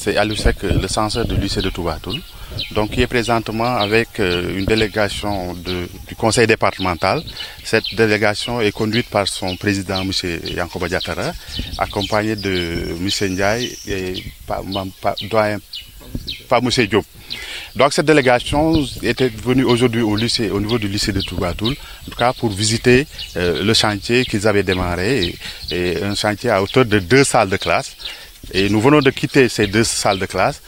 c'est Aliou Seck, le censeur du lycée de Touba Toul, donc qui est présentement avec une délégation du conseil départemental. Cette délégation est conduite par son président, M. Yankoba Diatara, accompagné de M. Ndiaye et doyen, pas M. Diop. Donc cette délégation était venue aujourd'hui au niveau du lycée de Touba Toul, en tout cas pour visiter le chantier qu'ils avaient démarré, et un chantier à hauteur de 2 salles de classe. Et nous venons de quitter ces 2 salles de classe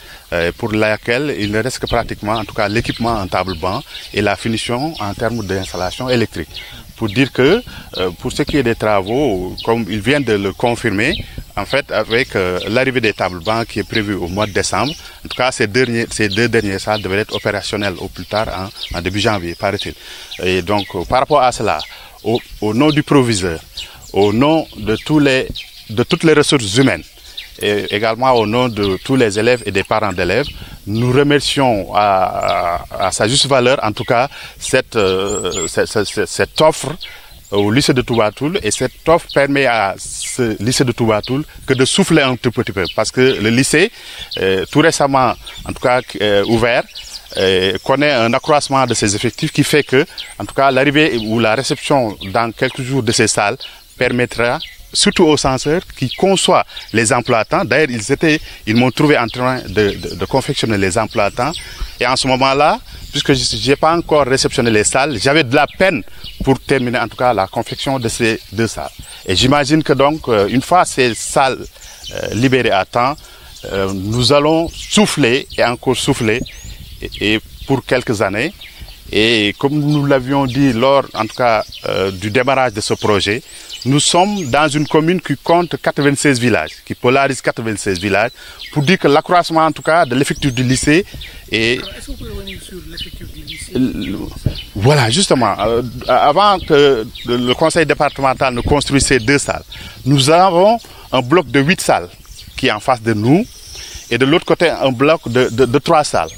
pour laquelle il ne reste que pratiquement, en tout cas l'équipement en table-banc et la finition en termes d'installation électrique. Pour dire que pour ce qui est des travaux, comme ils viennent de le confirmer, en fait avec l'arrivée des tables-bancs qui est prévue au mois de décembre, en tout cas ces deux dernières salles devraient être opérationnelles au plus tard en début janvier, paraît-il. Et donc par rapport à cela, au nom du proviseur, au nom de toutes les ressources humaines, et également au nom de tous les élèves et des parents d'élèves, nous remercions à sa juste valeur, en tout cas, cette offre au lycée de Touba Toul. Et cette offre permet à ce lycée de Touba Toul que de souffler un tout petit peu. Parce que le lycée, tout récemment, en tout cas ouvert, connaît un accroissement de ses effectifs qui fait que, en tout cas, l'arrivée ou la réception dans quelques jours de ces salles permettra, surtout aux censeurs qui conçoivent les emplois à temps. D'ailleurs, ils m'ont trouvé en train de confectionner les emplois à temps. Et en ce moment-là, puisque je n'ai pas encore réceptionné les salles, j'avais de la peine pour terminer en tout cas la confection de ces 2 salles. Et j'imagine que donc, une fois ces salles libérées à temps, nous allons souffler et encore souffler et pour quelques années. Et comme nous l'avions dit lors, en tout cas, du démarrage de ce projet, nous sommes dans une commune qui compte 96 villages, qui polarise 96 villages, pour dire que l'accroissement, en tout cas, de l'effectif du lycée est... Alors, est-ce que vous pouvez revenir sur l'effectif du lycée? Voilà, justement, avant que le conseil départemental ne construise ces 2 salles, nous avons un bloc de 8 salles qui est en face de nous, et de l'autre côté, un bloc de 3 salles.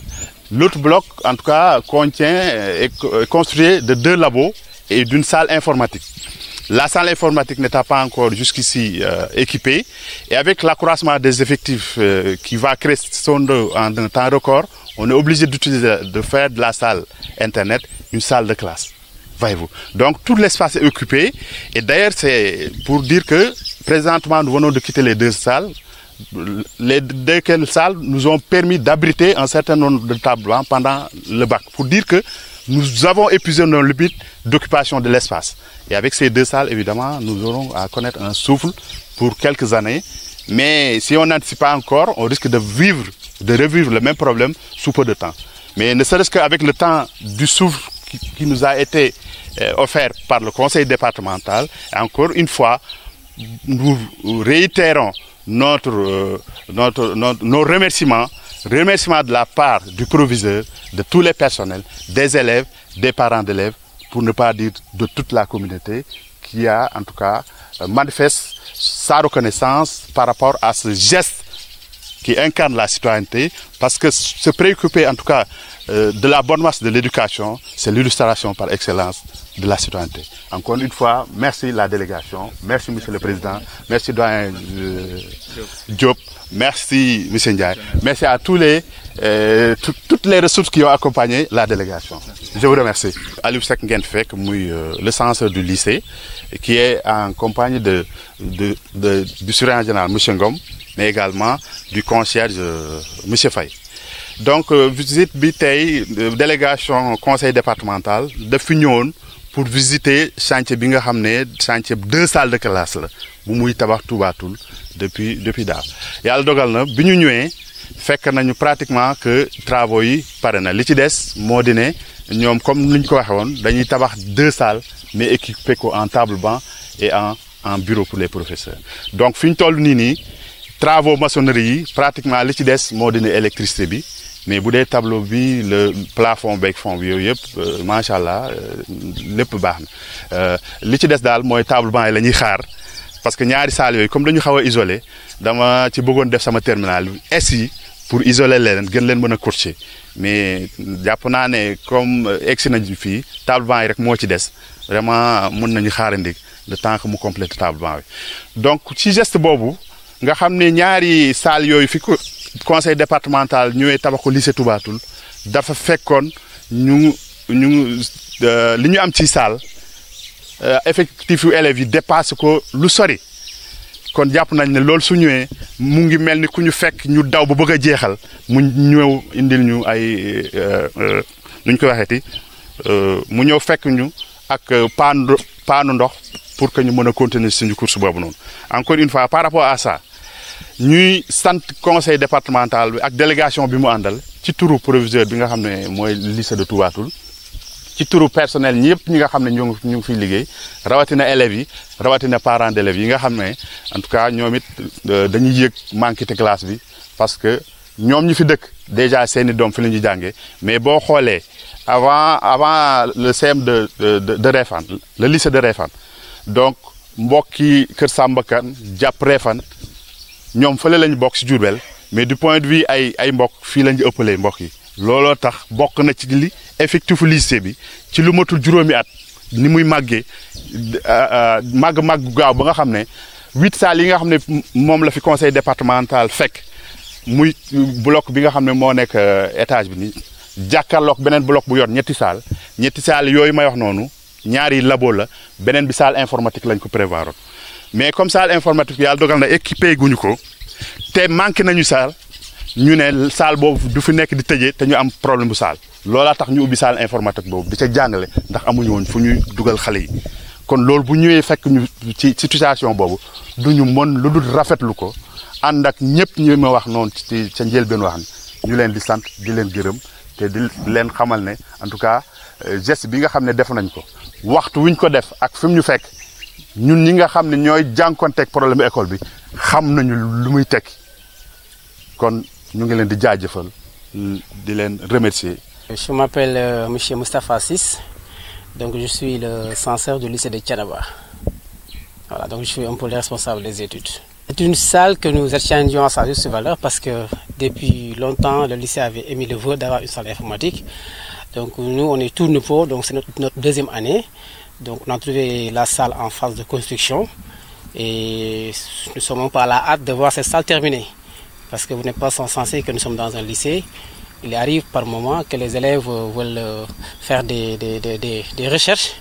L'autre bloc, en tout cas, est construit de 2 labos et d'une salle informatique. La salle informatique n'était pas encore jusqu'ici équipée. Et avec l'accroissement des effectifs qui va créer son dos en un temps record, on est obligé de faire de la salle Internet une salle de classe. Voyez-vous. Donc tout l'espace est occupé. Et d'ailleurs, c'est pour dire que présentement, nous venons de quitter les 2 salles. Les 2 salles nous ont permis d'abriter un certain nombre de tables blancs pendant le bac. Pour dire que nous avons épuisé nos limites d'occupation de l'espace. Et avec ces 2 salles, évidemment, nous aurons à connaître un souffle pour quelques années. Mais si on n'anticipe pas encore, on risque de revivre le même problème sous peu de temps. Mais ne serait-ce qu'avec le temps du souffle qui nous a été offert par le conseil départemental, et encore une fois, nous réitérons nos remerciements de la part du proviseur, de tous les personnels, des élèves, des parents d'élèves, pour ne pas dire de toute la communauté qui a en tout cas manifeste sa reconnaissance par rapport à ce geste qui incarne la citoyenneté, parce que se préoccuper en tout cas de la bonne masse de l'éducation, c'est l'illustration par excellence de la citoyenneté. Encore une fois, merci la délégation, merci Monsieur le Président, merci doyen Diop, merci M. Ndiaye, merci à toutes les ressources qui ont accompagné la délégation. Je vous remercie. Aliou Seck ngeen fekk muy le censeur du lycée, qui est en compagnie du surveillant général M. Ngom, mais également du concierge M. Faye. Donc visite bi tey délégation conseil départemental daf fi ñëwoon pour visiter chantier bi nga xam ne chantier 2 salles de classe la bu muy tabax Touba Toul depuis daaw. Yàlla dogal na bi ñu ñëwee fekk nañu pratiquement que travaux yi pare na. Li ci des moo di ne ñoom comme ni ñu ko waxee woon dañuy tabax 2 salles mais équipé ko en table-banc et en bureau pour les professeurs. Donc fi ñu toll nii travaux maçonnerie yi pratiquement li ci des moo di ne électricité bi. Mais bu dee tableau bi le plafond beeg fond bi yooyu yëpp macha allah lépp baax na li ci des daal mooy table-banc yi la ñuy xaar parce que ñaari salle yooyu comme dañu xaw a isolé dama ci bëggoon def sama terminal yi pour isoler leen gën leen mën a courtier mais jàpp naa ne comme egsi nañu fii table-banc yi rek moo ci des vraiment mën nañu xaarandi le temps que mu complète table-banc bi. Donc ci geste boobu nga xam ne ñaari salle yooyu fi ko conseil départemental ñëwee tabax ko lycée Toubatoul dafa fekkoon li ñu am ci salle effectif yu élèves yi dépassé ko lu sori kon jàpp nañ ne loolu su ñëwee mu ngi mel ni ku ñu fekk ñu daw ba bëgg a jeexal mu ñëw indil ñu ay nu ñu ko waxeeti mu ñëw fekk ñu ak paanu ndox pour que ñu mën a continuer suñu course boobu noonu encore une fois par rapport à ça ñuy sant conseil départemental bi ak délégation bi mu àndal ci turu proviseur bi nga xam ne mooy lycée de Toubatoul ci turu personnel ñëpp ñi nga xam ne ñu ngi fiy liggéey rawatina élèves yi rawatina parents d'élèves yi nga xam ne en tout cas ñoom it dañuy yëg manqué te classe bi parce que ñoom ñi fi dëkk déjà seeni doom fi la ñuy jàngee mais boo xoolee avant le CM de Réfane le lycée de Réfane donc mbokki Kër Samba Kane jàpp Réfane ñoom fële lañu bokk si Diourbel mais du point de vue ay mbokk fii lañu ëppalee mbokk yi looloo tax bokk na ci li effectif lycée bi ci lu matul juróomi at ni muy màggee màgg gaaw ba nga xam ne 8 salles yi nga xam ne moom la fi conseil départemental fekk muy bloc bi nga xam ne moo nekk étage bi ni jàkkaarloog beneen bloc bu yor ñetti salles yooyu may wax noonu ñaari labo la beneen bi salle informatique lañ ko prévoir mais comme salle informatique yàlla dogal na équipé guñu ko te manqué nañu salle ñu ne salle boobu du fi nekk di tëjee te ñu am problème bu salle loolaa tax ñu ubbi salle informatique boobu di ca jàngale ndax amuñu woon fu ñuy dugal xale yi kon loolu bu ñëwee fekk ñu ci situation boobu duñu mën lu dul rafetlu ko ànd ak ñëpp ñi ma wax noonu ci ca njëlbeen wax ñu leen di sant di leen gërëm te di leen xamal ne en tout cas geste bi nga xam ne def nañ ko waxtu wuñ ko def ak fi mu ñu fekk ñun ñi nga xam ne ñooy jànkonteeg problème école bi xam nañu lu muy tekki kon ñu ngi leen di jaajëfal di leen remercier. Je m'appelle monsieur Moustapha Ciss, donc je suis le censeur du lycée de Thiénaba. Voilà, donc je suis un peu le responsable des études. C'est une salle que nous échangeons à sa juste valeur parce que depuis longtemps le lycée avait émis le vœu d'avoir une salle informatique. Donc nous on est tout nouveau, donc c'est notre deuxième année. Donc on a trouvé la salle en phase de construction et nous sommes un peu à la hâte de voir cette salle terminée. Parce que vous n'êtes pas censé que nous sommes dans un lycée. Il arrive par moment que les élèves veulent faire des recherches.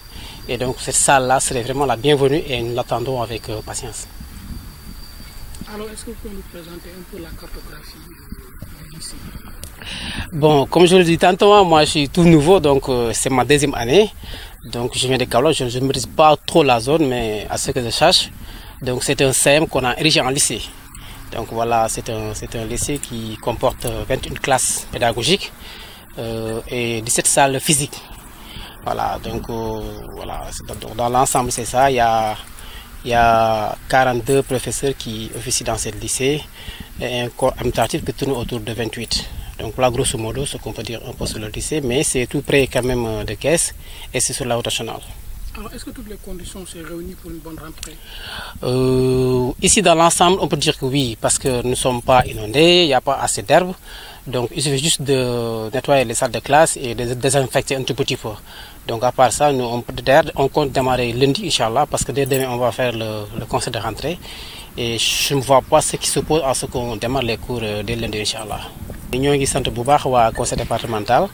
Et donc cette salle-là serait vraiment la bienvenue et nous l'attendons avec patience. Alors est-ce que vous pouvez nous présenter un peu la cartographie du lycée? Bon, comme je le dis tantôt, moi je suis tout nouveau, donc c'est ma deuxième année. Donc je viens de Kaolack, je ne maîtrise pas trop la zone, mais à ce que je sache, donc c'est un CM qu'on a érigé en lycée. Donc voilà, c'est un lycée qui comporte 21 classes pédagogiques et 17 salles physiques. Voilà, donc voilà, dans l'ensemble c'est ça. Il y a 42 professeurs qui officient dans ce lycée et un corps administratif qui tourne autour de 28. Donc voilà grosso modo ce qu'on peut dire un peu sur le lycée, mais c'est tout près quand même de Thiès et c'est sur la route nationale. Alors, est-ce que toutes les conditions sont réunies pour une bonne rentrée? Ici, dans l'ensemble, on peut dire que oui, parce que nous ne sommes pas inondés, il n'y a pas assez d'herbe. Donc, il suffit juste de nettoyer les salles de classe et de désinfecter un tout petit peu. Donc, à part ça, nous, on compte démarrer lundi, Inch'Allah, parce que dès demain, on va faire le conseil de rentrée. Et je ne vois pas ce qui s'oppose à ce qu'on démarre les cours dès lundi, Inch'Allah. Nous avons un conseil départemental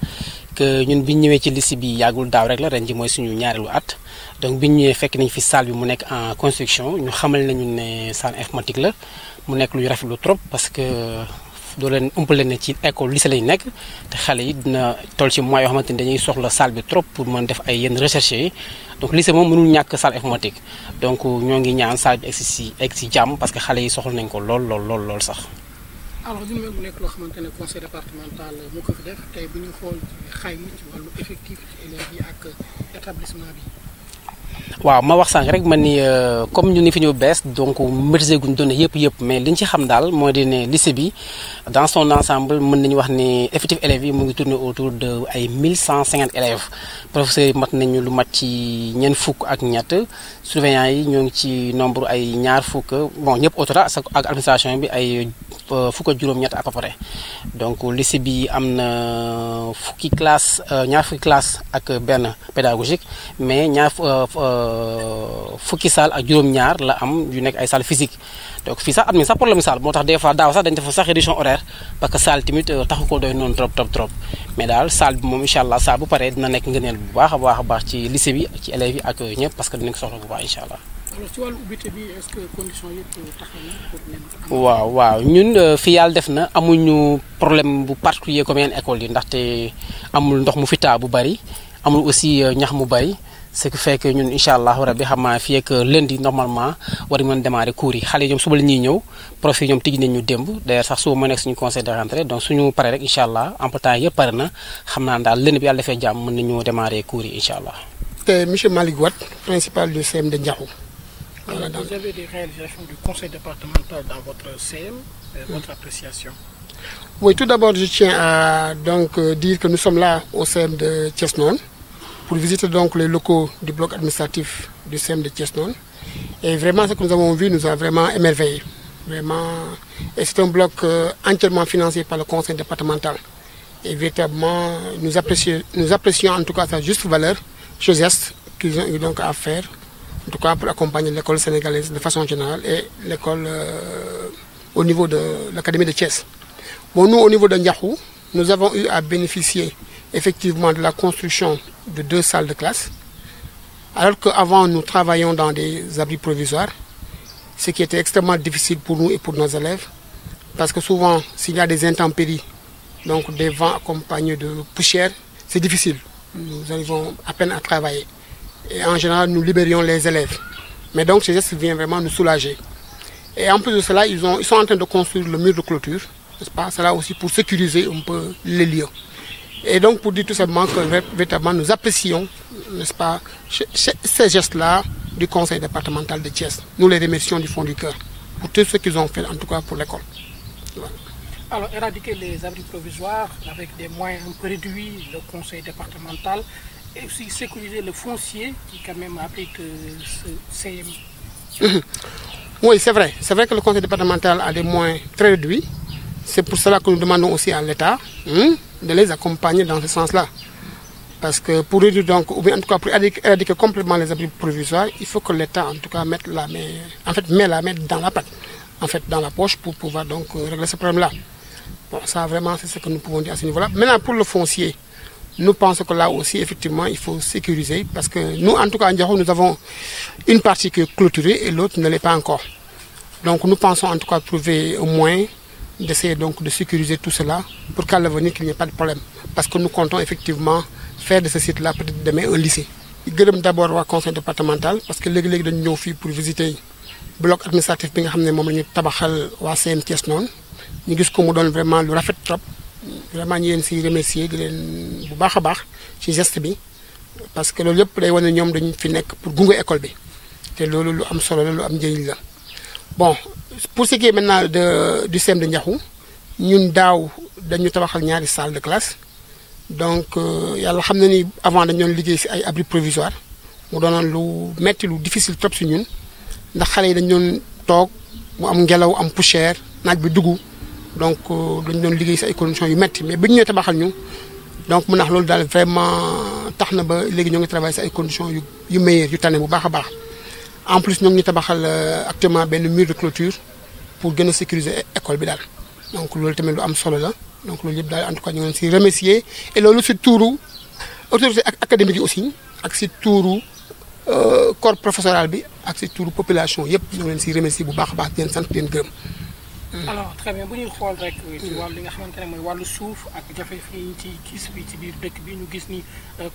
que ñun bi ñëwé ci lycée bi yagul daaw rek la ren ji moy suñu ñaarelu at donc bi ñëwé fekk nañ fi salle bi mu nekk en construction ñu xamal nañu né salle informatique la mu nekk lu rafetlu trop parce que do leen umpale ne ci école lycée lañ nekk te xalé yi dina toll ci mois yo xamanteni dañuy soxla salle bi trop pour mën def ay yenn recherche yi donc lycée moom mënul ñàkk salle informatique donc ñoo ngi ñaan salle bi egg si jàmm parce que xalé yi soxla nañ ko lool sax. Alors ñu mu nekk loo xamante ne conseil départemental moo ko fi def tey bu ñu xool xayma ci wàllu effectif élèves yi ak établissement bi. waaw ma wax sànq rek man ni comme ñu ni fi ñëw bees donc maîtriser guñ données yëpp mais liñ ci xam daal moo di ne lycée bi dans son ensemble mën nañu wax ni effectif élèves yi mu ngi tourner autour de ay 1150 élèves professeurs yi mat nañu lu mat ci ñeent fukk ak ñett surveillants yi ñoo ngi ci nombre ay ñaar fukk bon ñëpp au total ak administration bi ay fukk ak juróom-ñett à peu près donc lycée bi am na fukki classe ñaar fukki classe ak benn pédagogique mais fukki salle ak juróom-ñaar la am yu nekk ay salle physique donc fii sax admis sax problème salle moo tax des fois daaw sax dañu def sax réduction horaire parce que salle tamit taxu ko doy noonu trop mais daal salle bi moom incha allah salle bu paree dina nekk ngëneel bu baax a baax ci lycée bi ci élèves yi ak ñëpp parce que dinañ ko soxla bu baax incha allah. alors ci wàllu ubbite bi est-ce que conditions yëpp taxaw na pour waaw ñun fii yàlla def na amuñu problème bu particulier comme yeneen école yi ndaxte amul ndox mu fi taa bu bari amul aussi ñax mu bari ce qui fait que ñun incha allah rabbi xam naa fii ak lundi normalement war nañu mën démarrer cours yi xale yi ñoom suba la ñuy ñëw prof yi ñoom tijji nañ ñu démb d'ailleurs sax suba moo nekk suñu conseil de rentrée donc suñu paree rek incha allah en temps yëpp pare na xam naa daal lundi bi yàlla defee jàmm mën nañu démarrer cours yi incha allah. te monsieur Malick Wade principal du CM de Ndiakhou. Voilà, vous avez des réalisations du conseil départemental dans votre CM, votre appréciation? Oui, tout d'abord, je tiens à donc dire que nous sommes là au CM de Thiès-Nord pour visiter donc les locaux du bloc administratif du CM de Thiès-Nord. Et vraiment, ce que nous avons vu nous a vraiment émerveillés. Vraiment, et c'est un bloc entièrement financé par le conseil départemental. Et véritablement, nous apprécions en tout cas sa juste valeur, ce geste qu'ils ont eu donc à faire, en tout cas pour accompagner l'école sénégalaise de façon générale et l'école au niveau de l'académie de Thiès. Bon, nous, au niveau de Ndiakhou, nous avons eu à bénéficier effectivement de la construction de 2 salles de classe, alors qu'avant nous travaillions dans des abris provisoires, ce qui était extrêmement difficile pour nous et pour nos élèves, parce que souvent, s'il y a des intempéries, donc des vents accompagnés de poussière, c'est difficile. Nous arrivons à peine à travailler. Et en général, nous libérions les élèves. Mais donc, ce geste vient vraiment nous soulager. Et en plus de cela, ils sont en train de construire le mur de clôture, n'est-ce pas? Cela aussi pour sécuriser un peu les lieux. Et donc, pour dire tout simplement que véritablement, nous apprécions, n'est-ce pas, ces gestes-là du conseil départemental de Thiès. Nous les remercions du fond du cœur pour tout ce qu'ils ont fait, en tout cas pour l'école. Voilà. Alors, éradiquer les abris provisoires avec des moyens un peu réduits, le conseil départemental, et aussi sécuriser le foncier qui quand même abrite ce CM. Oui, c'est vrai. C'est vrai que le conseil départemental a des moyens très réduits. C'est pour cela que nous demandons aussi à l'État de les accompagner dans ce sens-là. Parce que pour réduire donc, ou bien en tout cas pour éradiquer complètement les abris provisoires, il faut que l'État en tout cas mette la main dans la patte, en fait dans la poche pour pouvoir donc régler ce problème-là. Bon, ça vraiment c'est ce que nous pouvons dire à ce niveau-là. Maintenant pour le foncier, nous pensons que là aussi effectivement il faut sécuriser parce que nous en tout cas à Ndiakhou nous avons une partie qui est clôturée et l'autre ne l'est pas encore. Donc nous pensons en tout cas trouver un moyen d'essayer donc de sécuriser tout cela pour qu'à l'avenir qu'il n'y ait pas de problème. Parce que nous comptons effectivement faire de ce site-là peut-être demain un lycée. Gërëm d'abord waa conseil départemental parce que léegi-léegi dañu ñëw fii pour visiter bloc administratif bi nga xam ne moom la ñu tabaxal waa CM Thiès noonu ñu gis ko mu doon vraiment lu rafet trop vraiment ñu leen si remercier di leen bu baax a baax ci geste bi parce que loolu yëpp day wane ñoom dañu fi nekk pour gunge école bi te loolu lu am solo la lu am njëriñ la. Bon pour ce qui est maintenant du CM de Ndiakhou ñun daaw dañu tabaxal ñaari salle de classe donc yàlla xam na ni avant dañu doon liggéey si ay abris provisoires mu doonoon lu metti lu difficile trop si ñun ndax xale yi dañu doon toog mu am ngelaw am poussière naaj bi dugg donc dañu doon liggéey si ay conditions yu metti mais bi ñu ñëwee tabaxal ñu donc mu nax loolu daal vraiment tax na ba léegi ñoo ngi travailler si ay conditions yu meilleures yu tane bu baax a baax. En plus ñoo ngi ñu tabaxal actuellement benn mur de clôture pour gën a sécuriser école bi daal donc loolu tamit lu am solo la donc loolu yëpp daal en tout cas ñu ngi leen si remercier et loolu si tuuru autorité académique yi aussi ak si tuuru corps professoral bi ak si tuuru population yëpp ñu ngi leen si remercier bu baax a baax di leen sant di leen gërëm. Alors très bien bu ñuy xool rek ci wàllu li nga xamante ne mooy wàllu suuf ak jafe-jafe yi ci gis bi ci biir dëkk bi ñu gis ni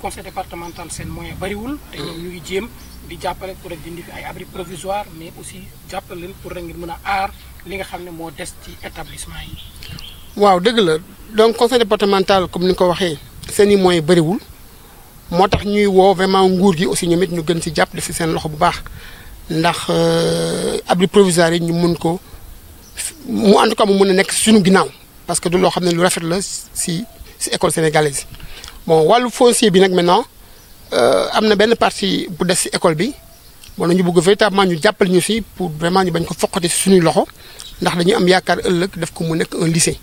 conseil départemental seen moyen bariwul te ñoom ñu ngi jéem di jàppale pour rek dindi fi ay abri provisoire mais aussi jàppale leen pour rek ngir mën a aar li nga xam ne moo des ci établissement yi. waaw dëgg la donc conseil départemental comme ni nga ko waxee seen i moyens bariwul moo tax ñuy woo vraiment nguur gi aussi ñoom it ñu gën si jàpp def si seen loxo bu baax ndax abri provisoire yi ñu mun ko mu en tout cas mu mën a nekk suñu ginnaaw parce que du loo xam ne lu rafet la si école sénégalaise. Bon wàllu foncier bi nag maintenant am na benn partie bu des si école bi bon ñu bëgg véritablement ñu jàppale ñu si pour vraiment ñu bañ ko foqati si suñuy loxo ndax dañu am yaakaar ëllëg def ko mu nekk un lycée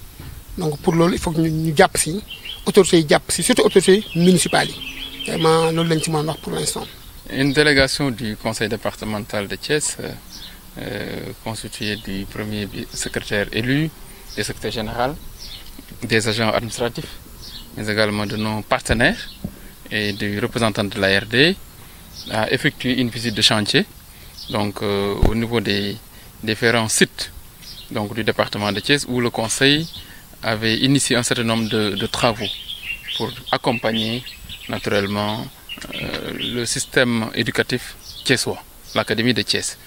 donc pour loolu il faut que ñu jàpp si autorités yi jàpp si surtout autorités municipales yi vraiment loolu lañ ci mën a wax pour l'instant. Une délégation du conseil départemental de Thiès constituée du premier secrétaire élu, du secrétaire général, des agents administratifs, mais également de nos partenaires et du représentant de l'ARD, a effectué une visite de chantier donc, au niveau des différents sites donc, du département de Thiès où le conseil avait initié un certain nombre de travaux pour accompagner naturellement le système éducatif thiessois, l'académie de Thiès.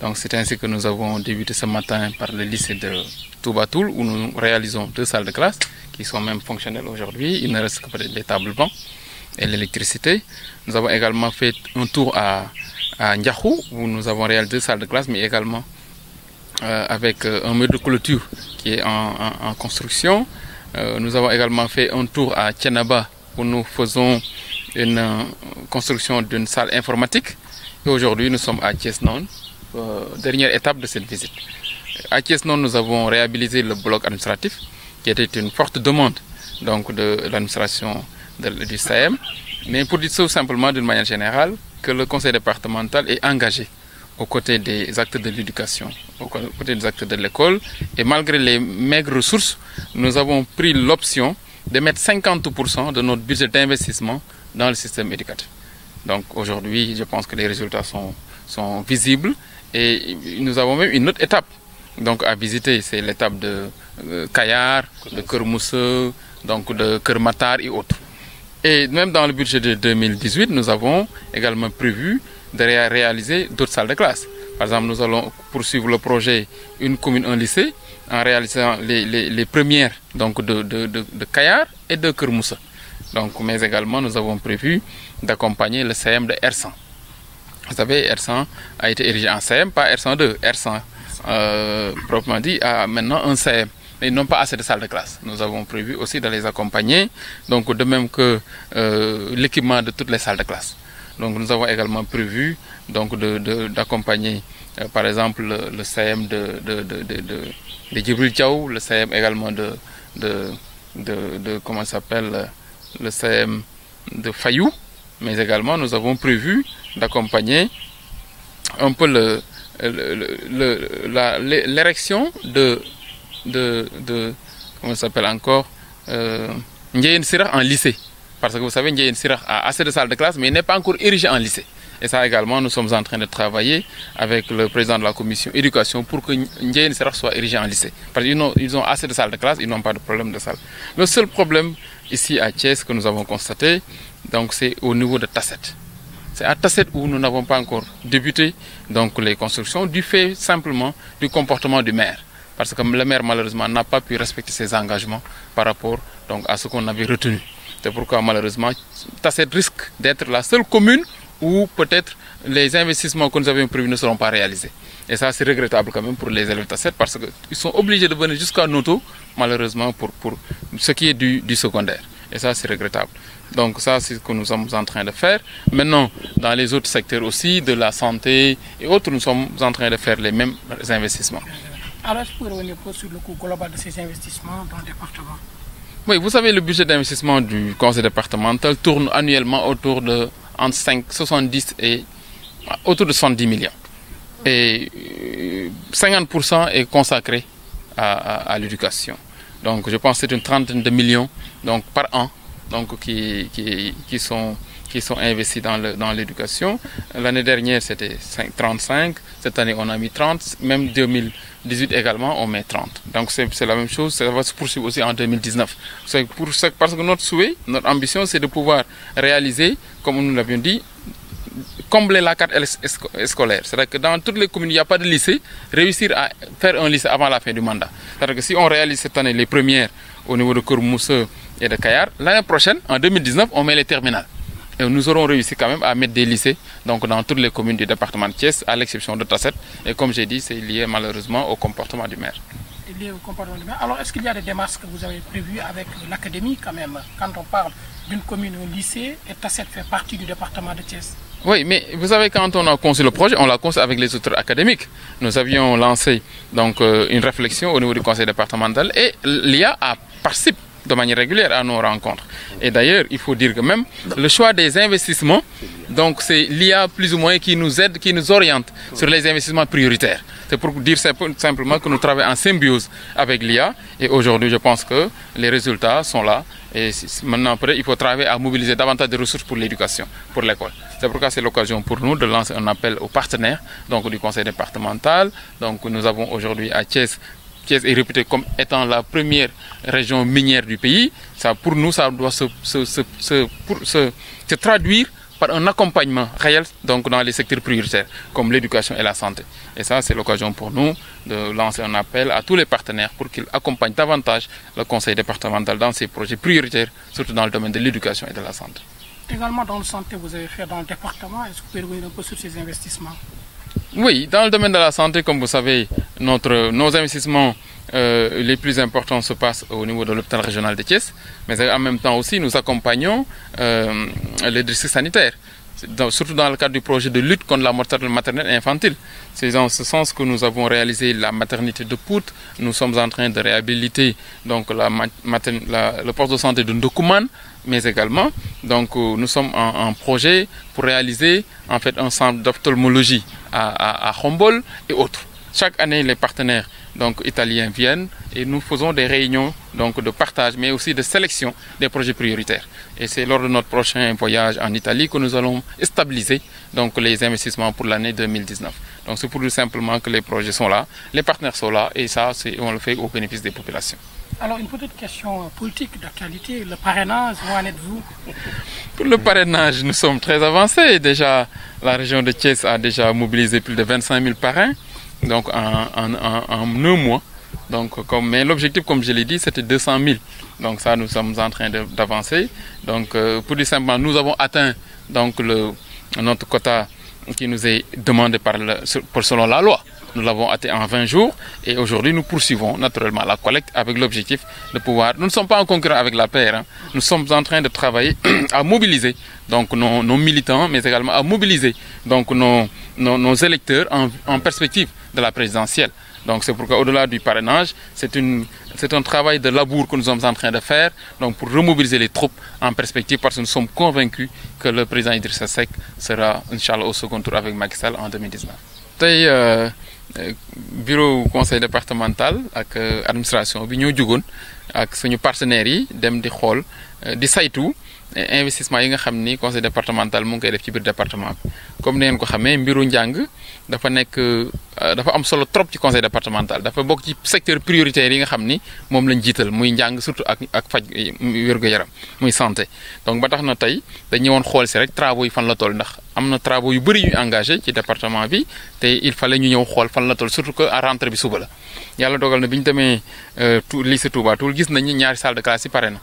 Donc c'est ainsi que nous avons débuté ce matin par le lycée de Toubatoul où nous réalisons 2 salles de classe qui sont même fonctionnelles aujourd'hui. Il ne reste que peut-être les tables bancs et l'électricité. Nous avons également fait un tour à Ndiakhou où nous avons réalisé 2 salles de classe mais également avec un mur de clôture qui est en construction. Nous avons également fait un tour à Thiénaba où nous faisons une construction d'une salle informatique. Et aujourd'hui, nous sommes à Thiès-Nord, dernière étape de cette visite. À Thiès-Nord, nous avons réhabilité le bloc administratif, qui était une forte demande donc, de l'administration du SAEM. Mais pour dire tout simplement, d'une manière générale, que le conseil départemental est engagé aux côtés des acteurs de l'éducation, aux côtés des acteurs de l'école. Et malgré les maigres ressources, nous avons pris l'option de mettre 50% de notre budget d'investissement dans le système éducatif. Donc aujourd'hui, je pense que les résultats sont visibles et nous avons même une autre étape donc, à visiter, c'est l'étape de Kayar, de Kermousse, donc de Kermatar et autres. Et même dans le budget de 2018, nous avons également prévu de réaliser d'autres salles de classe. Par exemple, nous allons poursuivre le projet Une commune, un lycée en réalisant les premières donc de Kayar et de Kermousse. Donc, mais également, nous avons prévu d'accompagner le CM de R100. Vous savez, R100 a été érigé en CM, pas R102. R100, proprement dit, a maintenant un CM. Mais ils n'ont pas assez de salles de classe. Nous avons prévu aussi de les accompagner, donc de même que l'équipement de toutes les salles de classe. Donc, nous avons également prévu d'accompagner, par exemple, le CM de Djibril Diaw, le CM également comment ça s'appelle, le CM de Fayou, mais également nous avons prévu d'accompagner un peu l'érection de comment ça s'appelle encore, Ndiéyène Sirakh en lycée. Parce que vous savez, Ndiéyène Sirakh a assez de salles de classe, mais il n'est pas encore érigé en lycée. Et ça également, nous sommes en train de travailler avec le président de la commission éducation pour que Ndiéyène Sirakh soit érigé en lycée. Parce qu'ils ont assez de salles de classe, ils n'ont pas de problème de salle. Le seul problème ici à Thiès que nous avons constaté, donc c'est au niveau de Tasset. C'est à Tasset où nous n'avons pas encore débuté donc, les constructions du fait simplement du comportement du maire. Parce que le maire malheureusement n'a pas pu respecter ses engagements par rapport donc, à ce qu'on avait retenu. C'est pourquoi malheureusement Tasset risque d'être la seule commune où peut-être les investissements que nous avions prévus ne seront pas réalisés. Et ça c'est regrettable quand même pour les élèves Tasset parce qu'ils sont obligés de venir jusqu'à Noto malheureusement pour ce qui est du secondaire. Et ça c'est regrettable. Donc ça c'est ce que nous sommes en train de faire. Maintenant dans les autres secteurs aussi, de la santé et autres, nous sommes en train de faire les mêmes investissements. Alors est-ce que vous pouvez revenir sur le coût global de ces investissements dans le département? Oui, vous savez, le budget d'investissement du conseil départemental tourne annuellement autour de entre 70 et autour de 70 millions. Et 50% est consacré à l'éducation. Donc je pense que c'est une trentaine de millions donc, par an donc, qui sont investis dans l'éducation. L'année dernière, c'était 35. Cette année, on a mis 30. Même 2018 également, on met 30. Donc c'est la même chose. Ça va se poursuivre aussi en 2019. Parce que notre souhait, notre ambition, c'est de pouvoir réaliser, comme nous l'avions dit, combler la carte scolaire. C'est-à-dire que dans toutes les communes, il n'y a pas de lycée. Réussir à faire un lycée avant la fin du mandat. C'est-à-dire que si on réalise cette année les premières au niveau de Kermousse et de Kayar, l'année prochaine, en 2019, on met les terminales. Et nous aurons réussi quand même à mettre des lycées donc dans toutes les communes du département de Thiès, à l'exception de Tasset. Et comme j'ai dit, c'est lié malheureusement au comportement du maire. Lié au comportement du maire. Alors, est-ce qu'il y a des démarches que vous avez prévues avec l'académie quand même, quand on parle d'une commune, un lycée, et Tasset fait partie du département de Thiès? Oui, mais vous savez, quand on a conçu le projet, on l'a conçu avec les autres académiques. Nous avions lancé donc une réflexion au niveau du conseil départemental et l'IA participe de manière régulière à nos rencontres. Et d'ailleurs, il faut dire que même le choix des investissements, donc c'est l'IA plus ou moins qui nous aide, qui nous oriente sur les investissements prioritaires. C'est pour dire simplement que nous travaillons en symbiose avec l'IA et aujourd'hui, je pense que les résultats sont là. Et maintenant, il faut travailler à mobiliser davantage de ressources pour l'éducation, pour l'école. C'est pourquoi c'est l'occasion pour nous de lancer un appel aux partenaires donc, du conseil départemental. Donc nous avons aujourd'hui à Thiès. Thiès est réputée comme étant la première région minière du pays. Ça, pour nous, ça doit se traduire par un accompagnement réel donc, dans les secteurs prioritaires, comme l'éducation et la santé. Et ça, c'est l'occasion pour nous de lancer un appel à tous les partenaires pour qu'ils accompagnent davantage le conseil départemental dans ses projets prioritaires, surtout dans le domaine de l'éducation et de la santé. Également dans le santé, vous avez fait dans le département. Est-ce que vous pouvez revenir un peu sur ces investissements? Oui, dans le domaine de la santé, comme vous savez, nos investissements les plus importants se passent au niveau de l'hôpital régional de Thiès, mais en même temps aussi nous accompagnons les districts sanitaires, surtout dans le cadre du projet de lutte contre la mortalité maternelle et infantile. C'est dans ce sens que nous avons réalisé la maternité de Pout. Nous sommes en train de réhabiliter donc, le poste de santé de Ndoukoumane, mais également donc, nous sommes en projet pour réaliser en fait, un centre d'ophtalmologie à Khombol et autres. Chaque année, les partenaires donc, italiens viennent et nous faisons des réunions donc, de partage, mais aussi de sélection des projets prioritaires. Et c'est lors de notre prochain voyage en Italie que nous allons stabiliser donc, les investissements pour l'année 2019. Donc c'est pour dire simplement que les projets sont là, les partenaires sont là, et ça, on le fait au bénéfice des populations. Alors une petite question politique d'actualité, le parrainage, où en êtes-vous? Pour le parrainage, nous sommes très avancés. Déjà, la région de Thiès a déjà mobilisé plus de 25 000 parrains. Donc en 1 mois. Donc, mais l'objectif, comme je l'ai dit, c'était 200 000. Donc ça, nous sommes en train d'avancer. Donc pour dire simplement, nous avons atteint donc, notre quota qui nous est demandé selon la loi. Nous l'avons atteint en 20 jours et aujourd'hui nous poursuivons naturellement la collecte avec l'objectif de pouvoir... Nous ne sommes pas en concurrence avec la PR. Nous sommes en train de travailler à mobiliser donc, nos militants, mais également à mobiliser donc, nos électeurs en perspective de la présidentielle. Donc c'est pourquoi au-delà du parrainage, c'est un travail de labour que nous sommes en train de faire donc pour remobiliser les troupes en perspective parce que nous sommes convaincus que le président Idrissa Seck sera, Inch'Allah, au second tour avec Macky Sall en 2019. Bureau conseil départemental ak administration bi ñoo jugoon ak suñu partenaires yi dem di xool di saytu investissement yi nga xam ni conseil départemental mu ngi koy def ci biir département bi comme ni ngeen ko xamee mbiru njàng dafa am solo trop ci conseil départemental dafa bokk ci secteur prioritaire yi nga xam ni moom lañ jiital muy njàng surtout ak faj wér-gu-yaram muy santé donc ba tax na tey dañu ñëwoon xool si rek travaux yi fan la toll ndax am na travaux yu bëri yu engagé ci département bi te il fallait ñu ñëw xool fan la toll surtout que à rentrée bi suba la yàlla dogal na bi ñu demee lycée Touba Toul gis nañu ñaari salle de classe yi pare na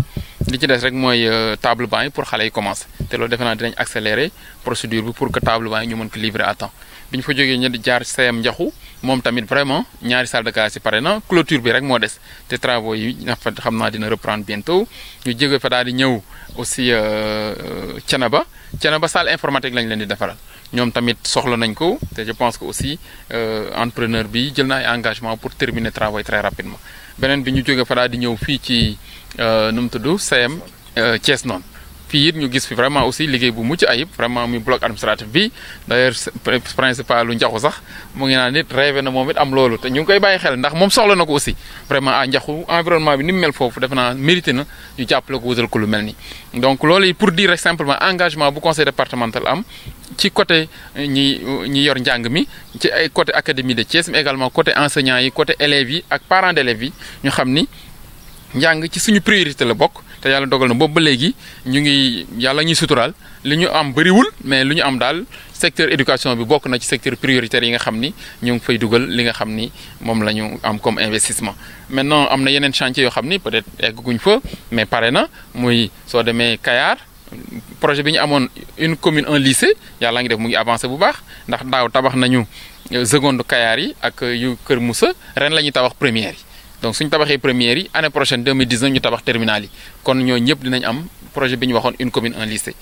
li ci des rek mooy table banc yi pour xale yi commencer te loolu defe naa dinañ accélérer procédure bi pour que table banc yi ñu mën ko livrer à temps bi ñu fa jógee ñu di jaar CM Ndiakhou moom tamit vraiment ñaari salle de classe yi pare na clôture bi rek moo des te travaux yi xam naa dina reprendre bientôt ñu jóge fa daal di ñëw aussi Thiénaba salle informatique lañ leen di defaral ñoom tamit soxla nañ ko te je pense que aussi entrepreneur bi jël na ay engagement pour terminer travaux très rapidement beneen bi ñu jóge fa daal di ñëw fii ci nu mu tudd CM Thiès noonu fii it ñu gis fi vraiment aussi liggéey bu mucc ayib vraiment muy bloc administratif bi d'ailleurs principal lu Ndiakhou sax mu ngi naan nit rêvé na moom it am loolu te ñu ngi koy bàyyi xel ndax moom soxla na ko aussi vraiment à Ndiakhou environnement bi ni mu mel foofu defe naa mérité na ñu jàppale ko wutal ko lu mel nii donc loolu pour dire rek simplement engagement bu conseil départemental am ci côté ñi yor njàng mi ci ay côté académie de Thiès mais également côté enseignants yi côté élèves yi ak parents d'élèves yi ñu xam ni njàng ci suñu priorité la bokk te yàlla dogal na boobu ba léegi ñu ngi yàlla ñuy suturaal li ñu am bëriwul mais lu ñu am daal secteur éducation bi bokk na ci secteur prioritaire yi nga xam ni ñu ngi fay dugal li nga xam ni moom la ñu am comme investissement. maintenant am na yeneen chantier yoo xam ni peut-être egguñ fa mais pare na muy soo demee Kayar projet bi ñu amoon une commune un lycée yàlla ngi def mu ngi avancé bu baax ndax daaw tabax nañu seconde Kayar yi ak yu Kër Moussa ren la ñuy tabax première yi. donc suñ tabaxee première yi année prochaine 2019 ñu tabax terminale yi kon ñoo ñëpp dinañ am projet bi ñu waxoon une commune un lycée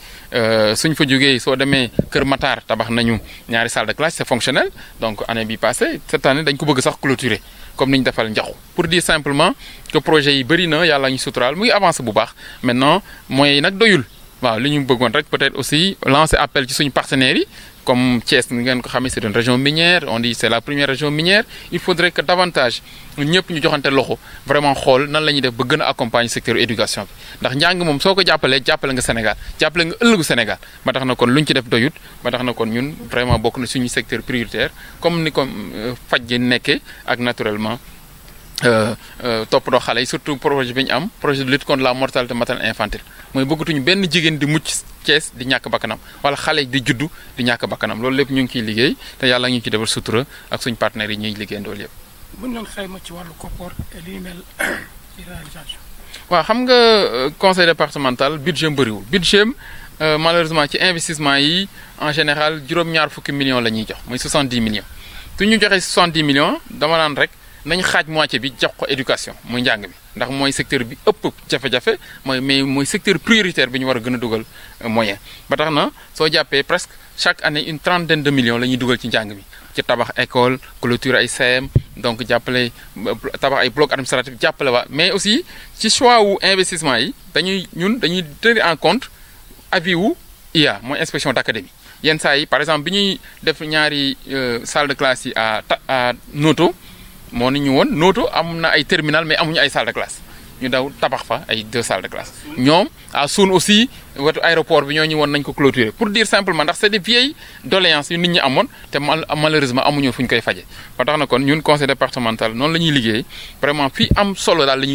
suñ fa jógee soo demee Kër Matar tabax nañu ñaari salle de classe c'est fonctionnel donc année bi passée cette année dañ ko bëgg sax clôturer comme ni ñu defal Njaxu pour dire simplement que projet yi bëri na yàlla ñu suturaal mu ngi avancé bu baax maintenant moyens yi nag doyul waaw li ñu bëggoon rek peut-être aussi lancer appel ci suñu partenaires yi comme Thiès ni ngeen ko xamee c'est une région minière on dit c'est la première région minière il faudrait que davantage ñëpp ñu joxante loxo vraiment xool nan la ñuy def ba gën a accompagner secteur éducation bi ndax njàng moom soo ko jàppalee jàppale nga Sénégal jàppale nga ëllëgu Sénégal ba tax na kon lu ñu ci def doyut ba tax na kon ñun vraiment bokk na suñu secteur prioritaire comme ni ko faj gi nekkee ak naturellement toppatoo xale yi surtout projet bi ñu am projet de lutte contre la mortalité maternelle infantile mooy bëggatuñu benn jigéen di mucc Thiès di ñàkk bakkanam wala xale di juddu di ñàkk bakkanam loolu lépp ñu ngi ciy liggéey te yàlla ñu ngi ci defal sutura ak suñu partenaires yi ñuy liggéey ndoolu yëpp. bu ñu doon xayma ci wàllu koppar li mel ci réalisation. waaw xam nga conseil départemental budget bëriwul budget malheureusement ci investissement yi en général juróom-ñaar fukki millions la ñuy jox mooy 70 millions su ñu joxee 70 millions dama naan rek. nañ xaaj moitié bi jox ko éducation muy njàng mi ndax mooy secteur bi ëpp jafe-jafe mooy secteur prioritaire bi ñu war a gën a dugal moyen ba tax na soo jàppee presque chaque année une trentaine de millions la ñuy dugal ci njàng mi ci tabax école clôture ay CM donc jàppale tabax ay bloc administratif jàppale waa mais aussi ci choix wu investissement yi dañuy tenir en compte avis wu IA mooy inspection d'académie yenn saa yi par exemple bi ñuy def ñaari salle de classe yi à Noto moo ni ñu woon Noto am na ay terminal mais amuñu ay salle de classe ñu daw tabax fa ay 2 salles de classe ñoom à Soune aussi wetu aéroport bi ñoo ñu woon nañ ko clôturer pour dire simplement ndax c'est des vieilles doléances yu nit ñi amoon te malheureusement amuñu fu ñu koy faje ba tax na kon ñun conseil départemental noonu la ñuy liggéey vraiment fii am solo daal la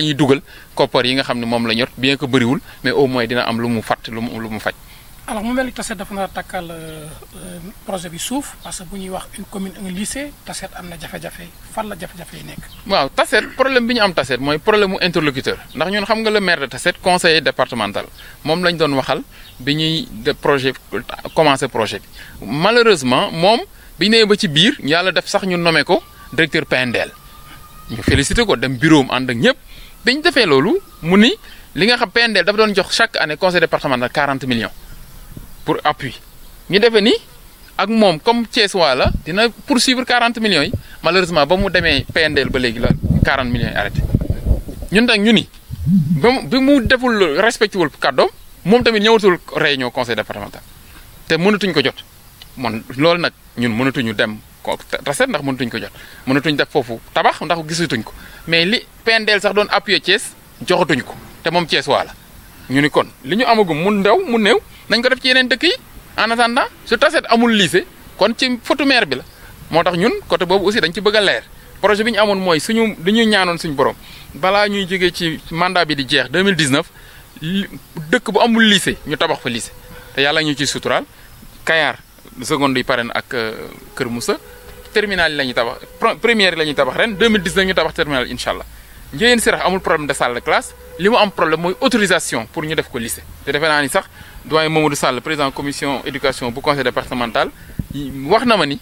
ñuy dugal koppar yi nga xam ne moom la ñor bien que bëriwul mais au moins dina am lu mu fàtt lu mu faj. alors mu mel ni Tassette dafa nar a takkal projet bi suuf parce que bu ñuy wax une commune un lycée Tassette am na jafe-jafe fan la jafe-jafe yi nekk. waaw Tassette problème bi ñu am Tassette mooy problème mu interlocuteur ndax ñun xam nga le maire de Tassette conseiller départemental moom lañ doon waxal bi ñuy de projet commencé projet bi malheureusement moom bi ñu nee ba ci biir yàlla def sax ñu nommé ko directeur PNDL ñu félicité ko dem bureau am ànd ak ñëpp bi ñu defee loolu mu ni li nga xam PNDL dafa doon jox chaque année conseil départemental 40 millions. pour appui ñu defee ni ak moom comme Thiès waa la dina poursuivre 40 millions yi malheureusement ba mu demee PNDL ba léegi la 40 millions yi arrêté ñun nag ñu ni bi mu deful respecté wul kàddoom moom tamit ñëwatul réunion conseil départemental te mënatuñ ko jot man loolu nag ñun mënatuñu dem Tassette ndax mënatuñ ko jot mënatuñ def foofu tabax ndax gisatuñ ko mais li PNDL sax doon appuyer Thiès joxatuñ ko te moom Thiès waa la ñu ni kon li ñu amagum mu néew nañ ko def ci yeneen dëkk yi en attendant su Tassette amul lycée kon ci photo maire bi la moo tax ñun côté boobu aussi dañ ci bëgg a leer projet bi ñu amoon mooy li ñuy ñaanoon suñu borom balaa ñuy jógee ci mandat bi di jeex 2019 dëkk bu amul lycée ñu tabax fa lycée te yàlla ñu ciy suturaal Kayar seconde yi pare na ak Kër Moussa terminal yi la ñuy tabax première yi la ñuy tabax ren 2019 ñu tabax terminal incha allah Ndiéyène Sirakh amul problème de salle de classe li mu am problème mooy autorisation pour ñu def ko lycée te defe naa ni sax doyen Mamadou Sall président commission éducation bu conseil départemental wax na ma ni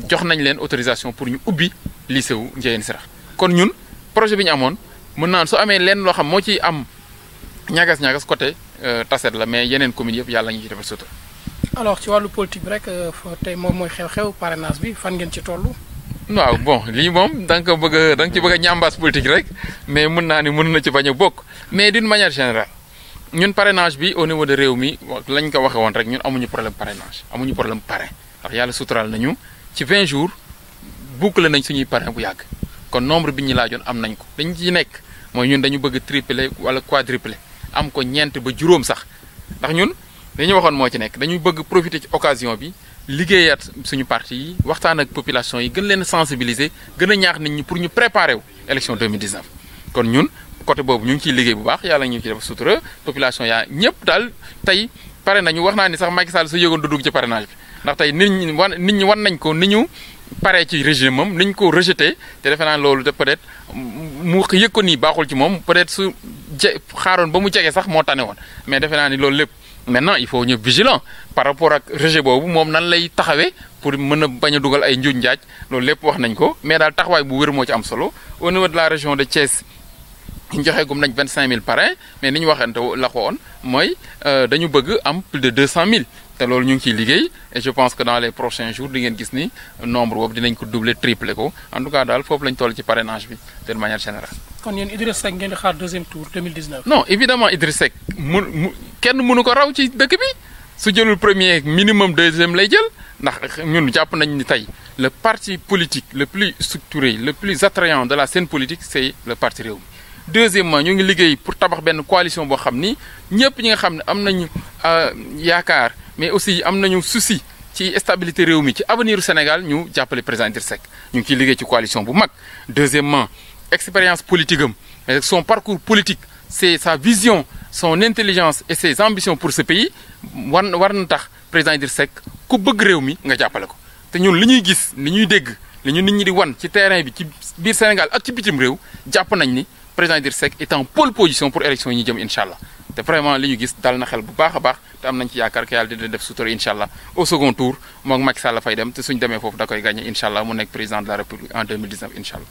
jox nañ leen autorisation pour ñu ubbi lycée wu Ndiéyène Sirakh kon ñun projet bi ñu amoon mën naan su amee leen loo xam moo ciy am ñagas côté Tassette la mais yeneen communes yëpp yàlla ñu ci defal sutura. alors ci wàllu politique bi rek tey moom mooy xew-xew parrainage bi fan ngeen ci toll. waaw bon lii moom da nga ci bëgg a ñambaas politique rek mais mën naa ni mën na ci bañ a bokk mais d'une manière générale ñun parrainage bi au niveau de réew mi lañ ko waxe woon rek ñun amuñu problème parrainage amuñu problème parrain ndax yàlla suturaal nañu ci 20 jours boucler nañ suñuy parrain bu yàgg kon nombre bi ñu laajoon am nañ ko dañ ci nekk mooy ñun dañu bëgg tripler wala quadrupler am ko ñeent ba juróom sax ndax ñun dañu waxoon moo ci nekk dañuy bëgg profiter ci occasion bi liggéeyaat suñu parti yi waxtaan ak population yi gën leen sensibiliser gën a ñaax nit ñi pour ñu préparer wu élection 2019 kon ñun côté boobu ñu ngi ciy liggéey bu baax yàlla ñu ngi ci def sutura population yaa ñëpp daal tey pare nañu wax naa ni sax Macky Sall su yëgoon du dugg ci parrainage bi ndax tey nit ñi wan nañ ko ni ñu paree ci régime am ni ñu ko rejeté te defe naa loolu peut-être mu yëg ko nii baaxul ci moom peut-être su xaaroon ba mu jege sax moo tane woon mais defe naa ni loolu lépp maintenant il faut ñu vigilant par rapport ak rejet boobu moom nan lay taxawee pour mën a bañ a dugal ay njuuj njaaj loolu lépp wax nañ ko mais daal taxawaay bu wér moo ci am solo au niveau de la région de Thiès ñu joxe gum nañ 25 000 parrains mais ni ñu waxante la ko woon mooy dañu bëgg am plus de 200 000 te loolu ñu ngi ciy liggéey et je pense que dans les prochains jours di ngeen gis ni nombre boobu dinañ ko doubler tripler ko en tout cas daal foofu lañ toll ci parrainage bi de manière générale. kon yéen Idriss Seck ngeen di xaar deuxième tour 2019. non évidemment Idriss Seck kenn mënu ko raw ci dëkk bi su jëlul premier minimum deuxième lay jël ndax ñun jàpp nañ ni tey le parti politique le plus structuré le plus attrayant de la scène politique c'est le parti Rewmi. Deuxièmement ñu ngi liggéey pour tabax benn coalition boo xam ni ñëpp ñi nga xam ne am nañu yaakaar mais aussi am nañu souci ci stabilité réew mi ci avenir du Sénégal ñu jàppale président Idriss Seck ñu ngi ciy liggéey ci coalition bu mag. Deuxièmement expérience politique am mais son parcours politique c'est sa vision son intelligence et ses ambitions pour ce pays war na tax président Idriss Seck ku bëgg réew mi nga jàppale ko te ñun li ñuy gis li ñuy dégg li ñu nit ñi di wan ci terrain bi ci biir Sénégal ak ci bitim réew jàpp nañ ni. Président Idriss Seck est en pole position pour élection yi ñu jëm incha allah te vraiment li ñu gis dal na xel bu baax a baax te am nañ ci yaakaar que yàlla dina def sutura incha allah au second tour moom Macky Sall fay dem te suñ demee foofu da koy gagné incha allah mu nekk président de la République en 2019 incha allah.